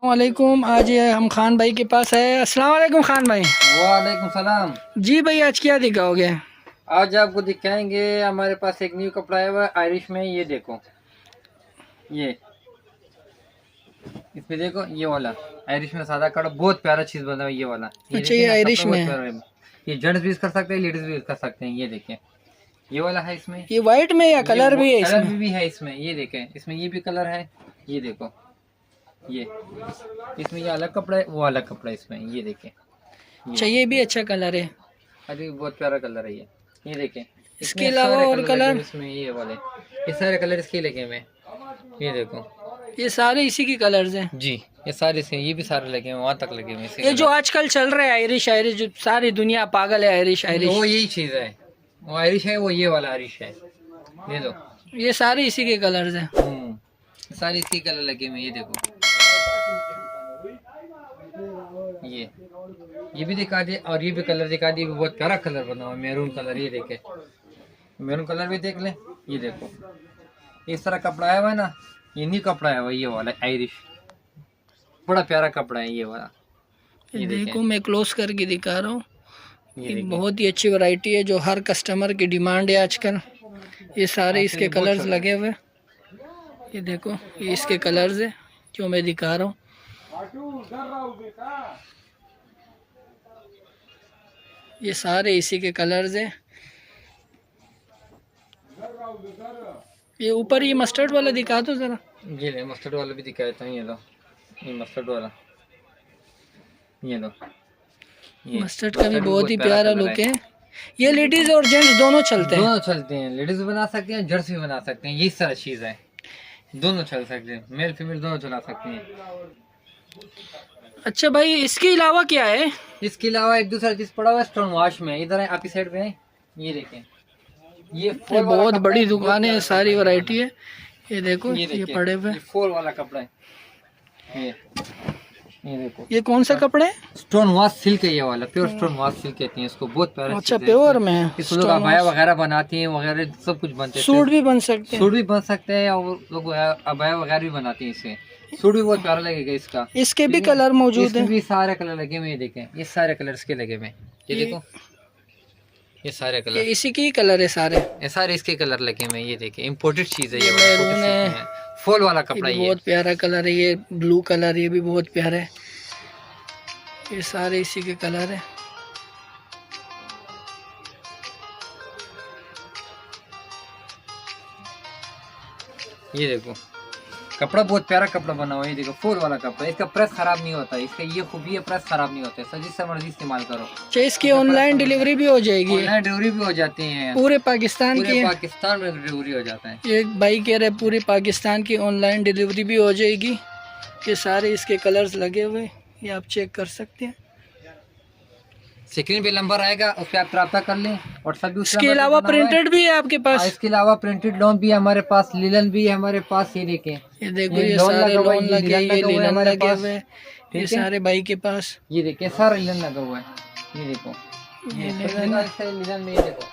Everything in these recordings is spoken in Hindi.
वालेकुम। आज ये हम खान भाई के पास है। अस्सलाम वालेकुम खान भाई। वालेकुम सलाम। जी भाई, आज क्या दिखाओगे? आज आपको दिखाएंगे हमारे पास एक न्यू कपड़ा है, वो आयरिश में। ये देखो, ये इसमें देखो, ये वाला आयरिश में सादा कड़ा बहुत प्यारा चीज बना हुआ है। ये वाला, ये अच्छा, देखिए ये ना, आयरिश कपड़ा में बहुत है। प्यारा है। ये जेंट्स भी यूज कर सकते हैं, लेडीज भी यूज कर सकते हैं। ये देखें, ये वाला है इसमें। ये वाइट में या कलर भी है कलर इसमें? भी है इसमें। ये देखें, इसमें ये भी कलर है। ये देखो, ये इसमें ये अलग कपड़ा है, वो अलग कपड़ा है इसमें। ये देखें, अच्छा, ये भी अच्छा कलर है। अरे बहुत प्यारा कलर है ये देखें। इसके इसमें अलावा सारे और कलर लगे कलर? हुए इसमें, ये वाले, ये सारे कलर इसके लगे हुए हैं। ये देखो, ये सारे इसी के कलर्स हैं। जी, ये सारे से, ये भी सारे लगे हुए, वहाँ तक लगे हुए इसके ये जो कलर। आजकल चल रहा है आयरिश आयरिश, जो सारी दुनिया पागल है आयरिश आयरिश। वो यही चीज है, वो आयरिश है, वो ये वाला आयरिश है। ये लो, ये सारे इसी के कलर्स हैं। सारे इसके कलर लगे हुए। ये देखो, ये भी दिखा दिए, और ये भी कलर दिखा दिए। बहुत प्यारा कलर बना हुआ है, मैरून कलर। ये देखे, मैरून कलर भी देख ले। ये देखो, इस तरह कपड़ा आया हुआ है ना, ये नहीं कपड़ा है, वो ये वाला आयरिश, बड़ा प्यारा कपड़ा है ये वाला। ये देखो, मैं क्लोज करके दिखा रहा हूँ। ये ये देखिए, बहुत ही अच्छी वैरायटी है, जो हर कस्टमर की डिमांड है आजकल। ये सारे इसके कलर्स लगे हुए। ये देखो, ये इसके कलर्स है जो मैं दिखा रहा हूँ। ये सारे इसी के कलर्स हैं। ये ऊपर ये मस्टर्ड वाला दिखा दो जरा। ये ले, मस्टर्ड वाला भी दिखाया था। ये लो, ये मस्टर्ड वाला, ये लो। ये मस्टर्ड का भी बहुत ही प्यारा प्यारा कलर लुक है। ये लेडीज और जेंट्स दोनों चलते हैं। दोनों चलते हैं, लेडीज भी बना सकते हैं, जेंट्स भी बना सकते हैं। ये सारा चीज है, दोनों चल सकते हैं, मेल फीमेल दोनों चला सकते हैं। अच्छा भाई, इसके अलावा क्या है? इसके अलावा एक दूसरा चीज पड़ा हुआ है स्टोन वॉश में। इधर है, आपकी साइड में है। ये देखें, ये ये बहुत बड़ी दुकान है, सारी वैरायटी है। ये देखो, ये ये पड़े हुए। ये फॉल वाला कपड़ा है। ये देखो, ये कौन सा कपड़ा है? स्टोन वॉश सिल्क है ये वाला, प्योर स्टोन वॉश सिल्क कहते हैं इसको। बहुत प्यारा अच्छा, चीज़ है। प्योर में है। इसको लोग अबाया वगैरह बनाती हैं, वगैरह सब कुछ बनते हैं। सूट भी बन सकते हैं। सूट भी बन सकते हैं, और लोग अबाया वगैरह भी बनाते हैं इससे। सूट भी बहुत प्यारा लगेगा इसका। इसके भी कलर मौजूद इसमें है। भी सारे कलर लगे हुए हैं। देखें, ये सारे कलर इसके लगे हुए हैं। ये देखो, ये सारे ये कलर, इसी के ही कलर है सारे। ये सारे इसके कलर लगे हुए हैं। ये देखें, इम्पोर्टेड चीज है ये ये, मैरून है। फॉल वाला ये कपड़ा। भी ये बहुत प्यारा कलर है। ये ब्लू कलर, ये भी बहुत प्यारा है। ये सारे इसी के कलर है। ये देखो, कपड़ा बहुत प्यारा कपड़ा बना हुआ है। ये देखो, फॉल वाला कपड़ा, इसका प्रेस खराब नहीं होता है। इसका ये खूबी है, प्रेस खराब नहीं होता है। सर जिससे मर्जी इस्तेमाल करो। अच्छा, इसकी ऑनलाइन डिलीवरी भी हो जाएगी? ऑनलाइन डिलीवरी भी हो जाती है, पूरे पाकिस्तान की? पूरे पाकिस्तान में डिलीवरी हो जाता है। एक भाई कह रहे पूरे पाकिस्तान की ऑनलाइन डिलीवरी भी हो जाएगी। ये सारे इसके कलर्स लगे हुए, ये आप चेक कर सकते हैं। स्क्रीन पे नंबर आएगा, उस पर आप रब्ता कर लें। व्हाट्सएप भी इसके अलावा प्रिंटेड भी है आपके पास? इसके अलावा प्रिंटेड लॉन भी है हमारे पास, लिलन भी है हमारे पास। ये देखें, ये देखो, ये सारे लोन लगे, ये लीलन लगे हुए, ये सारे भाई के पास। ये देखिए, सारा लिलन लगा हुआ है। ये देखो, ये लिलन में, ये देखो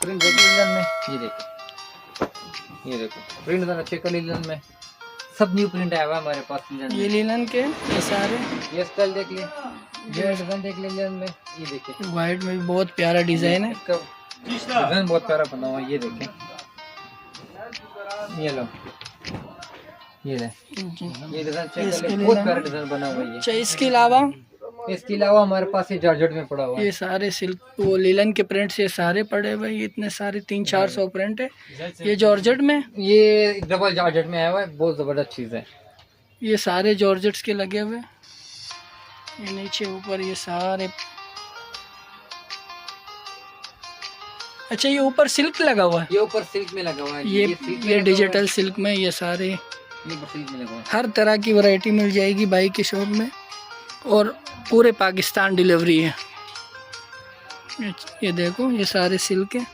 प्रिंट देखिए लिलन में। ये देखो, ये देखो प्रिंट जरा चेक कर लिलन में। सब न्यू प्रिंट आया हुआ है हमारे पास लिलन में। ये लीलन के ये सारे, ये स्टाइल देख ले, ये डिजाइन देख ले लिलन में। ये देखिए, व्हाइट में भी बहुत प्यारा डिजाइन है। इसका डिजाइन बहुत प्यारा बना हुआ है। ये देखें, ये लो, ये ले, ये डिजाइन चेक कर ले, बहुत प्यारा डिजाइन बना हुआ है ये। अच्छा, इसके अलावा हमारे पास ये जॉर्जेट में पड़ा हुआ है। ये सारे सिल्क, वो लीलन के प्रिंट्स ये सारे पड़े हुए, ये इतने सारे 300-400 प्रिंट है। ये जॉर्जेट में, ये डबल जॉर्जेट में आया हुआ है, बहुत जबरदस्त चीज है। ये सारे जॉर्जेट्स के लगे हुए। ये नीचे ऊपर ये सारे। अच्छा, ये ऊपर सिल्क लगा हुआ है? ये ऊपर सिल्क में लगा हुआ है। ये डिजिटल सिल्क में, ये सारे सिल्क में लगा हुआ है। हर तरह की वैरायटी मिल जाएगी भाई के शॉप में, और पूरे पाकिस्तान डिलीवरी है। ये देखो, ये सारे सिल्क है।